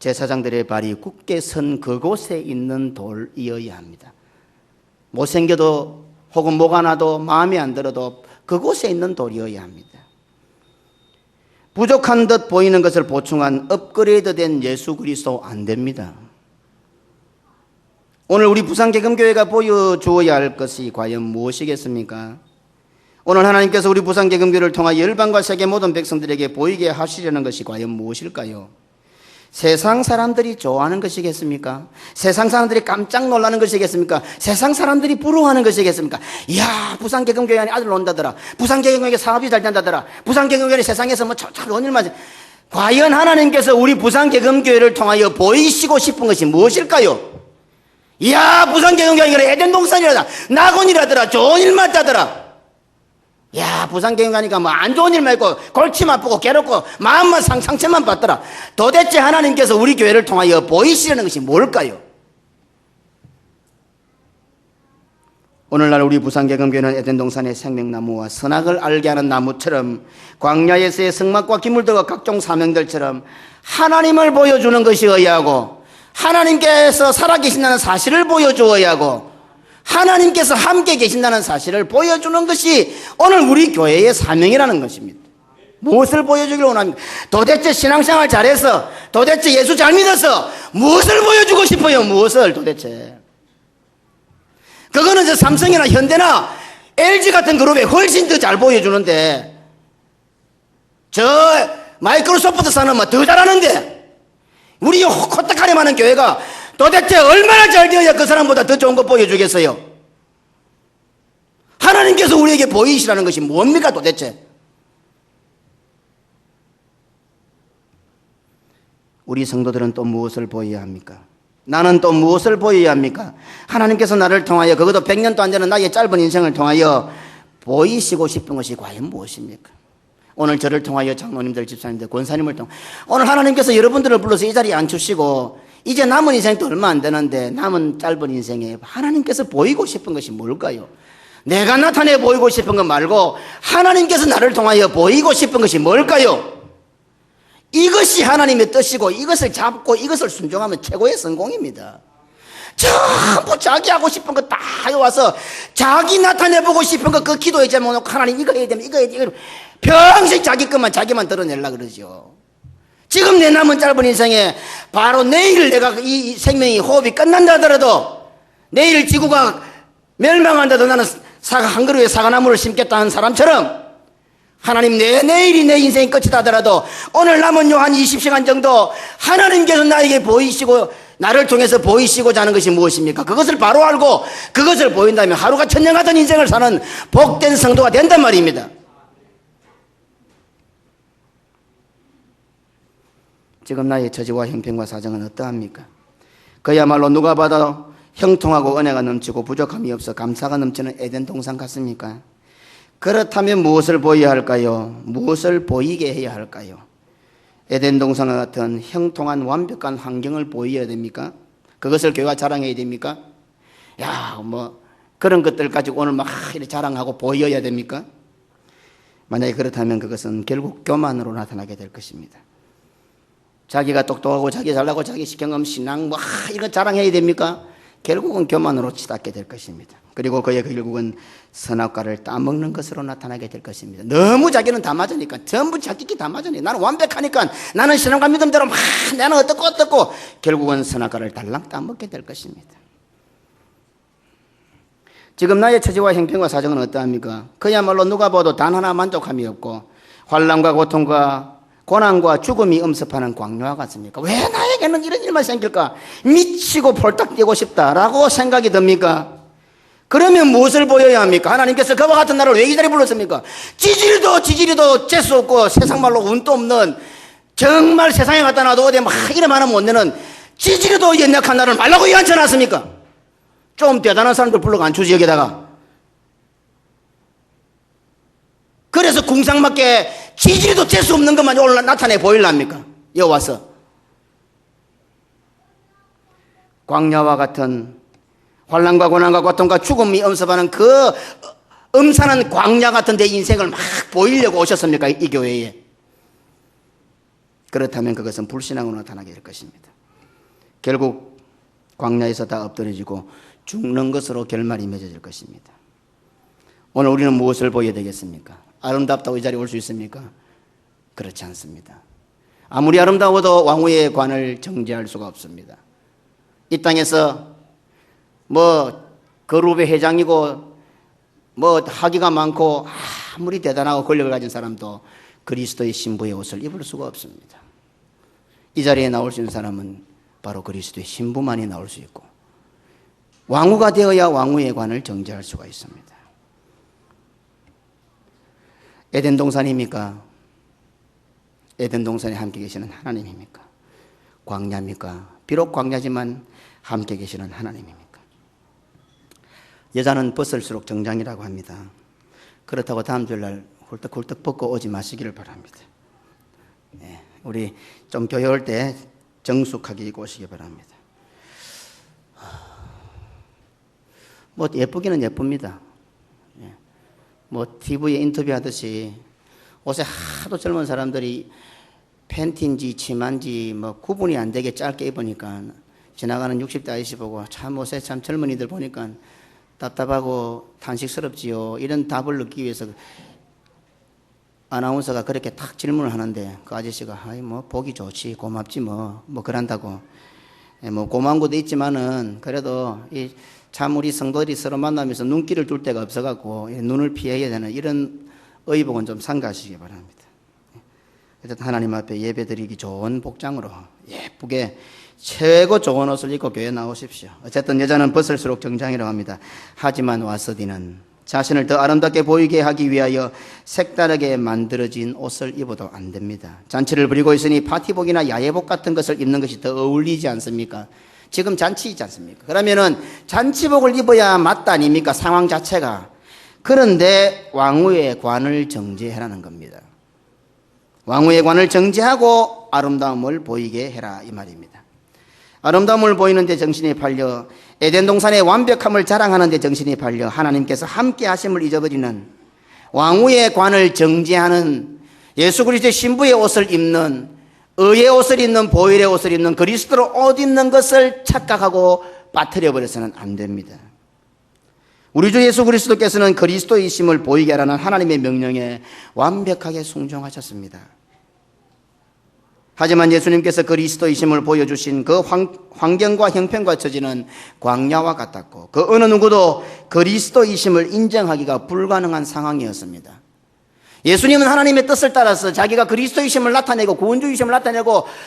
Speaker 1: 제사장들의 발이 굳게 선 그곳에 있는 돌이어야 합니다. 못생겨도 혹은 뭐가 나도 마음에 안 들어도 그곳에 있는 돌이어야 합니다. 부족한 듯 보이는 것을 보충한 업그레이드된 예수 그리스도 안 됩니다. 오늘 우리 부산개금교회가 보여주어야 할 것이 과연 무엇이겠습니까? 오늘 하나님께서 우리 부산개금교회를 통하여 열방과 세계 모든 백성들에게 보이게 하시려는 것이 과연 무엇일까요? 세상 사람들이 좋아하는 것이겠습니까? 세상 사람들이 깜짝 놀라는 것이겠습니까? 세상 사람들이 부러워하는 것이겠습니까? 이야, 부산개금교회 안에 아들 온다더라. 부산개금교회 사업이 잘 된다더라. 부산개금교회 세상에서 잘 온 일만. 과연 하나님께서 우리 부산개금교회를 통하여 보이시고 싶은 것이 무엇일까요? 이야, 부산개금교회가 에덴 동산이라다. 낙원이라더라. 좋은 일만 있다더라. 야, 부산교회 가니까 뭐 안 좋은 일만 있고 골치만 아프고 괴롭고 마음만 상처만 받더라. 도대체 하나님께서 우리 교회를 통하여 보이시려는 것이 뭘까요? 오늘날 우리 부산개금교회는 에덴 동산의 생명나무와 선악을 알게 하는 나무처럼 광야에서의 성막과 기물들과 각종 사명들처럼 하나님을 보여주는 것이어야 하고 하나님께서 살아계신다는 사실을 보여주어야 하고 하나님께서 함께 계신다는 사실을 보여주는 것이 오늘 우리 교회의 사명이라는 것입니다. 무엇을 보여주기를 원합니까? 도대체 신앙생활 잘해서 도대체 예수 잘 믿어서 무엇을 보여주고 싶어요? 무엇을 도대체? 그거는 저 삼성이나 현대나 LG 같은 그룹에 훨씬 더 잘 보여주는데 저 마이크로소프트 사는 뭐 더 잘하는데 우리 코딱하리 많은 교회가 도대체 얼마나 잘 되어야 그 사람보다 더 좋은 거 보여주겠어요? 하나님께서 우리에게 보이시라는 것이 뭡니까 도대체? 우리 성도들은 또 무엇을 보여야 합니까? 나는 또 무엇을 보여야 합니까? 하나님께서 나를 통하여 그것도 100년도 안 되는 나의 짧은 인생을 통하여 보이시고 싶은 것이 과연 무엇입니까? 오늘 저를 통하여 장로님들, 집사님들, 권사님을 통해 오늘 하나님께서 여러분들을 불러서 이 자리에 앉추시고 이제 남은 인생도 얼마 안 되는데 남은 짧은 인생에 하나님께서 보이고 싶은 것이 뭘까요? 내가 나타내 보이고 싶은 것 말고 하나님께서 나를 통하여 보이고 싶은 것이 뭘까요? 이것이 하나님의 뜻이고 이것을 잡고 이것을 순종하면 최고의 성공입니다. 전부 자기 하고 싶은 거 다 해와서 자기 나타내보고 싶은 거 그 기도에 제목놓고 하나님 이거 해야 되면 이거 해야 되면 평생 자기 것만 자기만 드러내려고 그러죠. 지금 내 남은 짧은 인생에 바로 내일 내가 이 생명이 호흡이 끝난다 하더라도 내일 지구가 멸망한다도 나는 한 그루의 사과나무를 심겠다는 사람처럼 하나님 내일이 내 인생이 끝이다 하더라도 오늘 남은 요 한 20시간 정도 하나님께서 나에게 보이시고 나를 통해서 보이시고자 하는 것이 무엇입니까? 그것을 바로 알고 그것을 보인다면 하루가 천년 같은 인생을 사는 복된 성도가 된단 말입니다. 지금 나의 처지와 형편과 사정은 어떠합니까? 그야말로 누가 봐도 형통하고 은혜가 넘치고 부족함이 없어 감사가 넘치는 에덴 동산 같습니까? 그렇다면 무엇을 보여야 할까요? 무엇을 보이게 해야 할까요? 에덴 동산과 같은 형통한 완벽한 환경을 보여야 됩니까? 그것을 교회가 자랑해야 됩니까? 야, 뭐 그런 것들 가지고 오늘 막 이렇게 자랑하고 보여야 됩니까? 만약에 그렇다면 그것은 결국 교만으로 나타나게 될 것입니다. 자기가 똑똑하고 자기 잘나고 자기 시경험 신앙 뭐 이런 자랑해야 됩니까? 결국은 교만으로 치닫게 될 것입니다. 그리고 그의 결국은 선악과를 따먹는 것으로 나타나게 될 것입니다. 너무 자기는 다 맞으니까 전부 자기끼리 다 맞으니까 나는 완벽하니까 나는 신앙과 믿음대로 막 나는 어떻고 결국은 선악과를 달랑 따먹게 될 것입니다. 지금 나의 처지와 형편과 사정은 어떠합니까? 그야말로 누가 봐도 단 하나 만족함이 없고 환난과 고통과 고난과 죽음이 엄습하는 광야와 같습니까? 왜 나에게는 이런 일만 생길까? 미치고 폴딱 뛰고 싶다라고 생각이 듭니까? 그러면 무엇을 보여야 합니까? 하나님께서 그와 같은 나를 왜 이 자리에 불렀습니까? 지지리도 재수 없고 세상 말로 운도 없는 정말 세상에 갖다 놔도 어디 막 이름 하나 못 내는 지지리도 연약한 나를 말라고 왜 앉혀놨습니까? 좀 대단한 사람들 불러가 앉추지 여기다가. 그래서 궁상맞게 지지리도 재수 없는 것만 오늘 나타내 보일랍니까? 여기 와서 광야와 같은 환난과 고난과 고통과 죽음이 엄습하는 그 음산한 광야 같은 데 인생을 막 보이려고 오셨습니까? 이 교회에. 그렇다면 그것은 불신앙으로 나타나게 될 것입니다. 결국 광야에서 다 엎드려지고 죽는 것으로 결말이 맺어질 것입니다. 오늘 우리는 무엇을 보여야 되겠습니까? 아름답다고 이 자리에 올 수 있습니까? 그렇지 않습니다. 아무리 아름다워도 왕후의 관을 정죄할 수가 없습니다. 이 땅에서 뭐 그룹의 회장이고 뭐 학위가 많고 아무리 대단하고 권력을 가진 사람도 그리스도의 신부의 옷을 입을 수가 없습니다. 이 자리에 나올 수 있는 사람은 바로 그리스도의 신부만이 나올 수 있고 왕후가 되어야 왕후의 관을 정죄할 수가 있습니다. 에덴 동산입니까? 에덴 동산에 함께 계시는 하나님입니까? 광야입니까? 비록 광야지만 함께 계시는 하나님입니까? 여자는 벗을수록 정장이라고 합니다. 그렇다고 다음 주일날 홀떡홀떡 벗고 오지 마시기를 바랍니다. 네, 우리 좀 교회 올 때 정숙하게 입고 오시기 바랍니다. 뭐 예쁘기는 예쁩니다. 뭐 TV에 인터뷰하듯이 옷에 하도 젊은 사람들이 팬티인지 치마인지 뭐 구분이 안 되게 짧게 입으니까 지나가는 60대 아저씨 보고 참 옷에 참 젊은이들 보니까 답답하고 탄식스럽지요. 이런 답을 듣기 위해서 아나운서가 그렇게 탁 질문을 하는데 그 아저씨가 아이 뭐 보기 좋지 고맙지 뭐 그런다고 뭐 고마운 것도 있지만은 그래도 이 참 우리 성도들이 서로 만나면서 눈길을 둘 데가 없어갖고 눈을 피해야 되는 이런 의복은 좀 삼가시기 바랍니다. 어쨌든 하나님 앞에 예배 드리기 좋은 복장으로 예쁘게 최고 좋은 옷을 입고 교회에 나오십시오. 어쨌든 여자는 벗을수록 정장이라고 합니다. 하지만 와서디는 자신을 더 아름답게 보이게 하기 위하여 색다르게 만들어진 옷을 입어도 안 됩니다. 잔치를 부리고 있으니 파티복이나 야외복 같은 것을 입는 것이 더 어울리지 않습니까? 지금 잔치이지 않습니까? 그러면은 잔치복을 입어야 맞다 아닙니까? 상황 자체가. 그런데 왕후의 관을 정죄하라는 겁니다. 왕후의 관을 정지하고 아름다움을 보이게 해라 이 말입니다. 아름다움을 보이는 데 정신이 팔려 에덴 동산의 완벽함을 자랑하는 데 정신이 팔려 하나님께서 함께 하심을 잊어버리는 왕후의 관을 정지하는 예수 그리스도의 신부의 옷을 입는 의의 옷을 입는 보혈의 옷을 입는 그리스도로 옷 입는 것을 착각하고 빠뜨려 버려서는 안 됩니다. 우리 주 예수 그리스도께서는 그리스도이심을 보이게 하라는 하나님의 명령에 완벽하게 순종하셨습니다. 하지만 예수님께서 그리스도이심을 보여주신 그 환경과 형편과 처지는 광야와 같았고 그 어느 누구도 그리스도이심을 인정하기가 불가능한 상황이었습니다. 예수님은 하나님의 뜻을 따라서 자기가 그리스도이심을 나타내고 구원주이심을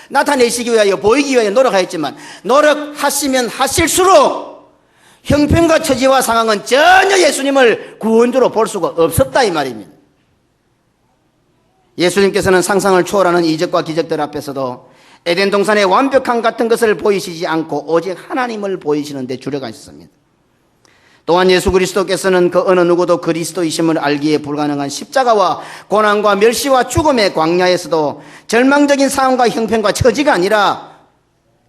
Speaker 1: 나타내시기 위하여 보이기 위하여 노력하였지만 노력하시면 하실수록 형편과 처지와 상황은 전혀 예수님을 구원주로 볼 수가 없었다 이 말입니다. 예수님께서는 상상을 초월하는 이적과 기적들 앞에서도 에덴 동산의 완벽함 같은 것을 보이시지 않고 오직 하나님을 보이시는 데 주력하셨습니다. 또한 예수 그리스도께서는 그 어느 누구도 그리스도이심을 알기에 불가능한 십자가와 고난과 멸시와 죽음의 광야에서도 절망적인 상황과 형편과 처지가 아니라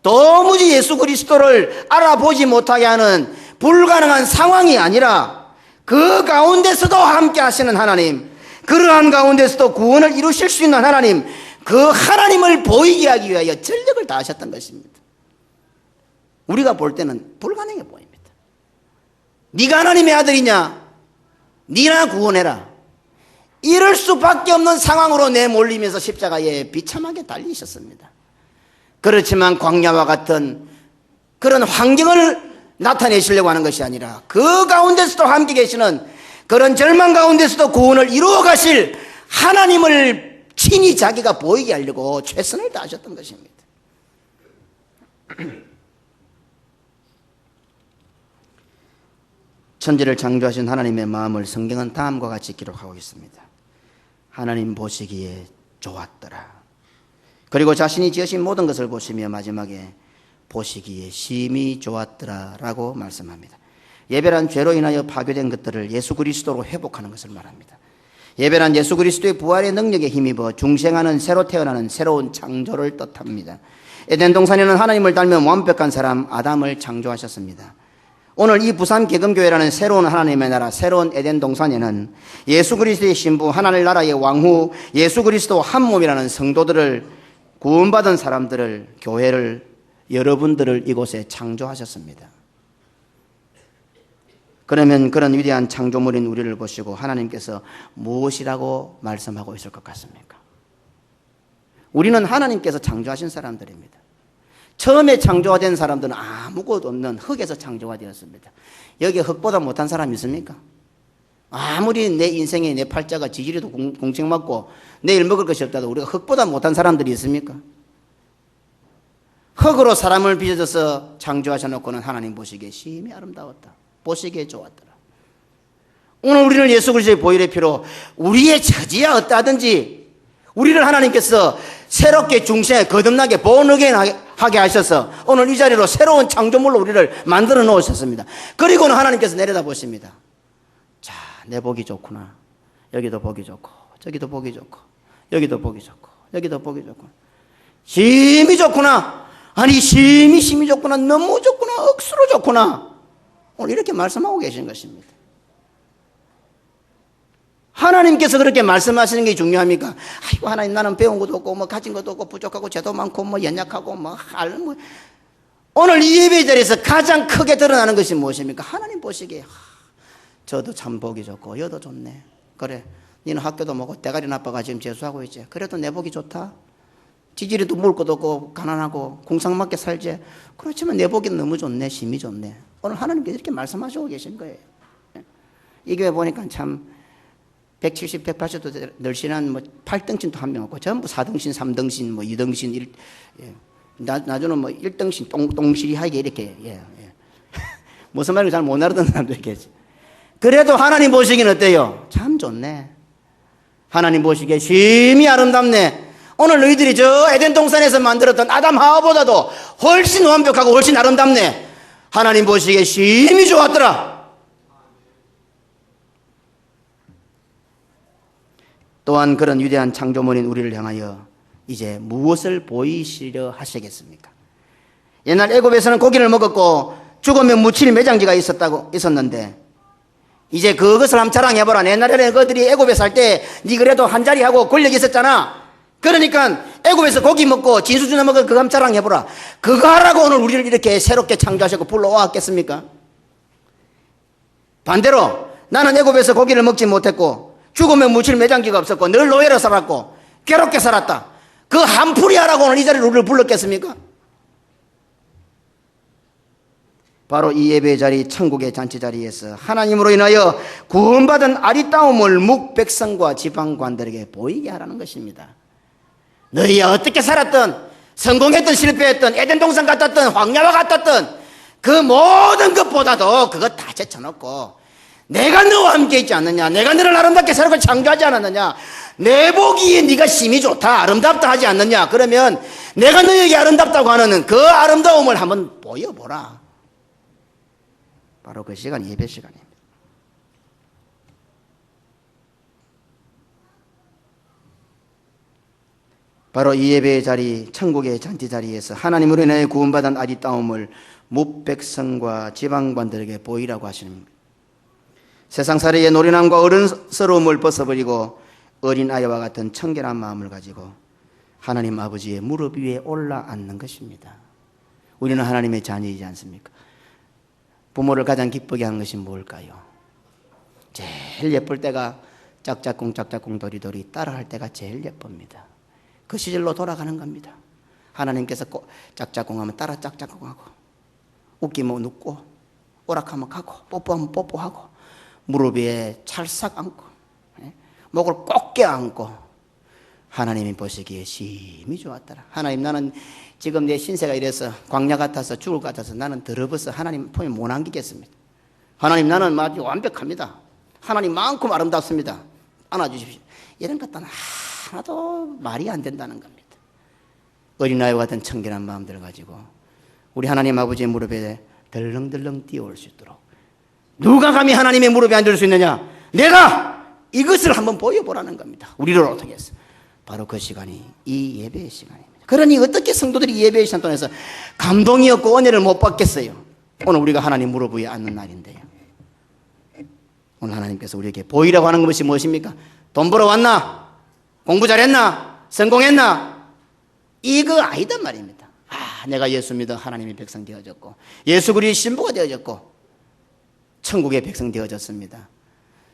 Speaker 1: 도무지 예수 그리스도를 알아보지 못하게 하는 불가능한 상황이 아니라 그 가운데서도 함께 하시는 하나님, 그러한 가운데서도 구원을 이루실 수 있는 하나님, 그 하나님을 보이게 하기 위하여 전력을 다하셨던 것입니다. 우리가 볼 때는 불가능해 보입니다. 네가 하나님의 아들이냐? 네나 구원해라. 이럴 수밖에 없는 상황으로 내몰리면서 십자가에 비참하게 달리셨습니다. 그렇지만 광야와 같은 그런 환경을 나타내시려고 하는 것이 아니라 그 가운데서도 함께 계시는 그런 절망 가운데서도 구원을 이루어 가실 하나님을 친히 자기가 보이게 하려고 최선을 다하셨던 것입니다. 천지를 창조하신 하나님의 마음을 성경은 다음과 같이 기록하고 있습니다. 하나님 보시기에 좋았더라. 그리고 자신이 지으신 모든 것을 보시며 마지막에 보시기에 심히 좋았더라 라고 말씀합니다. 예배란 죄로 인하여 파괴된 것들을 예수 그리스도로 회복하는 것을 말합니다. 예배란 예수 그리스도의 부활의 능력에 힘입어 중생하는 새로 태어나는 새로운 창조를 뜻합니다. 에덴 동산에는 하나님을 닮은 완벽한 사람 아담을 창조하셨습니다. 오늘 이 부산 개금교회라는 새로운 하나님의 나라, 새로운 에덴 동산에는 예수 그리스도의 신부, 하나님 나라의 왕후, 예수 그리스도 한 몸이라는 성도들을, 구원받은 사람들을, 교회를, 여러분들을 이곳에 창조하셨습니다. 그러면 그런 위대한 창조물인 우리를 보시고 하나님께서 무엇이라고 말씀하고 있을 것 같습니까? 우리는 하나님께서 창조하신 사람들입니다. 처음에 창조가 된 사람들은 아무것도 없는 흙에서 창조가 되었습니다. 여기 흙보다 못한 사람 있습니까? 아무리 내 인생에 내 팔자가 지지리도 공책 맞고 내일 먹을 것이 없다도 우리가 흙보다 못한 사람들이 있습니까? 흙으로 사람을 빚어져서 창조하셔놓고는 하나님 보시기에 심히 아름다웠다. 보시기에 좋았더라. 오늘 우리는 예수 그리스도의 보혈의 피로 우리의 처지야 어떠하든지 우리를 하나님께서 새롭게 중생에 거듭나게 본어게인 하게 하셔서 오늘 이 자리로 새로운 창조물로 우리를 만들어 놓으셨습니다. 그리고는 하나님께서 내려다 보십니다. 자, 내 복이 좋구나. 여기도 복이 좋고 저기도 복이 좋고 여기도 복이 좋고 여기도 복이 좋고 심히 좋구나. 아니 심히 좋구나. 너무 좋구나. 억수로 좋구나. 오늘 이렇게 말씀하고 계신 것입니다. 하나님께서 그렇게 말씀하시는 게 중요합니까? 아이고 하나님 나는 배운 것도 없고 뭐 가진 것도 없고 부족하고 죄도 많고 뭐 연약하고 뭐 오늘 이 예배 자리에서 가장 크게 드러나는 것이 무엇입니까? 하나님 보시기에 저도 참 복이 좋고 여도 좋네. 그래 너는 학교도 먹고 대가리 나빠가 지금 재수하고 있지. 그래도 내 복이 좋다. 지지리도 먹을 것도 없고 가난하고 공상맞게 살지. 그렇지만 내 복이 너무 좋네. 심히 좋네. 오늘 하나님께서 이렇게 말씀하시고 계신 거예요. 이 교회 보니까 참 170, 180도 늘씬한 뭐 8등신도 한 명 없고 전부 4등신, 3등신, 뭐 2등신, 1, 예. 나중에는 뭐 1등신 똥실이하게 이렇게 무슨 말인지 잘 못 알아듣는 사람도 있겠지. 그래도 하나님 보시기는 어때요? 참 좋네. 하나님 보시기에 심히 아름답네. 오늘 너희들이 저 에덴 동산에서 만들었던 아담 하와보다도 훨씬 완벽하고 훨씬 아름답네. 하나님 보시기에 심히 좋았더라. 또한 그런 위대한 창조물인 우리를 향하여 이제 무엇을 보이시려 하시겠습니까? 옛날 애굽에서는 고기를 먹었고 죽으면 묻힐 매장지가 있었는데 이제 그것을 한번 자랑해보라. 옛날에는 그들이 애굽에 살 때 니 그래도 한 자리 하고 권력이 있었잖아. 그러니까 애굽에서 고기 먹고 진수주나 먹어 그거 한번 자랑해보라. 그거 하라고 오늘 우리를 이렇게 새롭게 창조하시고 불러왔겠습니까? 반대로 나는 애굽에서 고기를 먹지 못했고 죽으면 묻힐 매장지가 없었고 늘 노예로 살았고 괴롭게 살았다. 그 한풀이 하라고 오늘 이 자리를 우리를 불렀겠습니까? 바로 이 예배의 자리, 천국의 잔치 자리에서 하나님으로 인하여 구원받은 아리따움을 묵백성과 지방관들에게 보이게 하라는 것입니다. 너희야 어떻게 살았든 성공했든 실패했든 에덴 동산 같았든 황야와 같았든 그 모든 것보다도 그거 다 제쳐놓고 내가 너와 함께 있지 않느냐, 내가 너를 아름답게 새롭게 창조하지 않았느냐, 내 보기에 네가 심이 좋다, 아름답다 하지 않느냐, 그러면 내가 너에게 아름답다고 하는 그 아름다움을 한번 보여보라. 바로 그 시간이 예배 시간입니다. 바로 이 예배의 자리, 천국의 잔치 자리에서 하나님으로 인해 구원받은 아리따움을 뭇백성과 지방관들에게 보이라고 하시는 겁니다. 세상살이의 노련함과 어른스러움을 벗어버리고 어린아이와 같은 청결한 마음을 가지고 하나님 아버지의 무릎 위에 올라앉는 것입니다. 우리는 하나님의 자녀이지 않습니까? 부모를 가장 기쁘게 하는 것이 뭘까요? 제일 예쁠 때가 짝짝꿍 짝짝꿍 도리도리 따라할 때가 제일 예쁩니다. 그 시절로 돌아가는 겁니다. 하나님께서 짝짝꿍 하면 따라 짝짝꿍 하고 웃기면 웃고 오락하면 가고 뽀뽀하면 뽀뽀하고 무릎 위에 찰싹 앉고 목을 꼭 껴안고 하나님이 보시기에 심히 좋았더라. 하나님, 나는 지금 내 신세가 이래서 광야 같아서 죽을 것 같아서 나는 더러워서 하나님 품에 못 안기겠습니다. 하나님, 나는 아주 완벽합니다. 하나님만큼 아름답습니다. 안아주십시오. 이런 것들은 하나도 말이 안 된다는 겁니다. 어린아이와 같은 청결한 마음들을 가지고 우리 하나님 아버지의 무릎에 덜렁덜렁 뛰어올 수 있도록, 누가 감히 하나님의 무릎에 앉을 수 있느냐? 내가 이것을 한번 보여보라는 겁니다. 우리를 어떻게 해서. 바로 그 시간이 이 예배의 시간입니다. 그러니 어떻게 성도들이 예배의 시간 동안에서 감동이 없고 은혜를 못 받겠어요? 오늘 우리가 하나님 무릎 위에 앉는 날인데요. 오늘 하나님께서 우리에게 보이라고 하는 것이 무엇입니까? 돈 벌어 왔나? 공부 잘했나? 성공했나? 이거 아니단 말입니다. 내가 예수 믿어 하나님의 백성 되어졌고 예수 그리스도의 신부가 되어졌고 천국의 백성 되어졌습니다.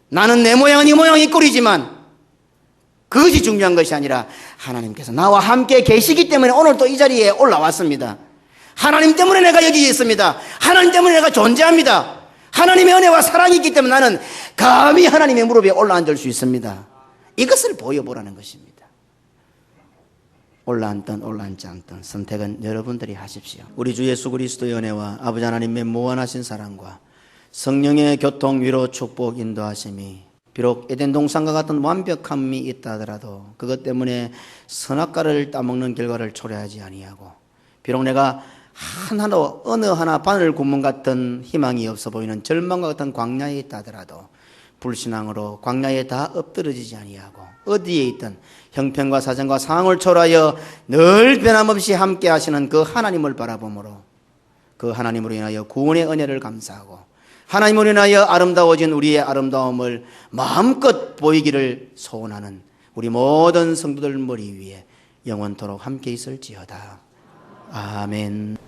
Speaker 1: 나는 내 모양은 이 모양 이 꼴이지만 그것이 중요한 것이 아니라 하나님께서 나와 함께 계시기 때문에 오늘 또 이 자리에 올라왔습니다. 하나님 때문에 내가 여기 있습니다. 하나님 때문에 내가 존재합니다. 하나님의 은혜와 사랑이 있기 때문에 나는 감히 하나님의 무릎에 올라앉을 수 있습니다. 이것을 보여보라는 것입니다. 올라앉든 올라앉지 않든 선택은 여러분들이 하십시오. 우리 주 예수 그리스도의 은혜와 아버지 하나님의 무한하신 사랑과 성령의 교통, 위로, 축복, 인도하심이 비록 에덴 동산과 같은 완벽함이 있다 하더라도 그것 때문에 선악과를 따먹는 결과를 초래하지 아니하고, 비록 내가 하나도 어느 하나 바늘 구멍 같은 희망이 없어 보이는 절망과 같은 광야에 있다 하더라도 불신앙으로 광야에 다 엎드러지지 아니하고 어디에 있든 형편과 사정과 상황을 초월하여 늘 변함없이 함께 하시는 그 하나님을 바라보므로 그 하나님으로 인하여 구원의 은혜를 감사하고 하나님으로 인하여 아름다워진 우리의 아름다움을 마음껏 보이기를 소원하는 우리 모든 성도들 머리 위에 영원토록 함께 있을지어다. 아멘.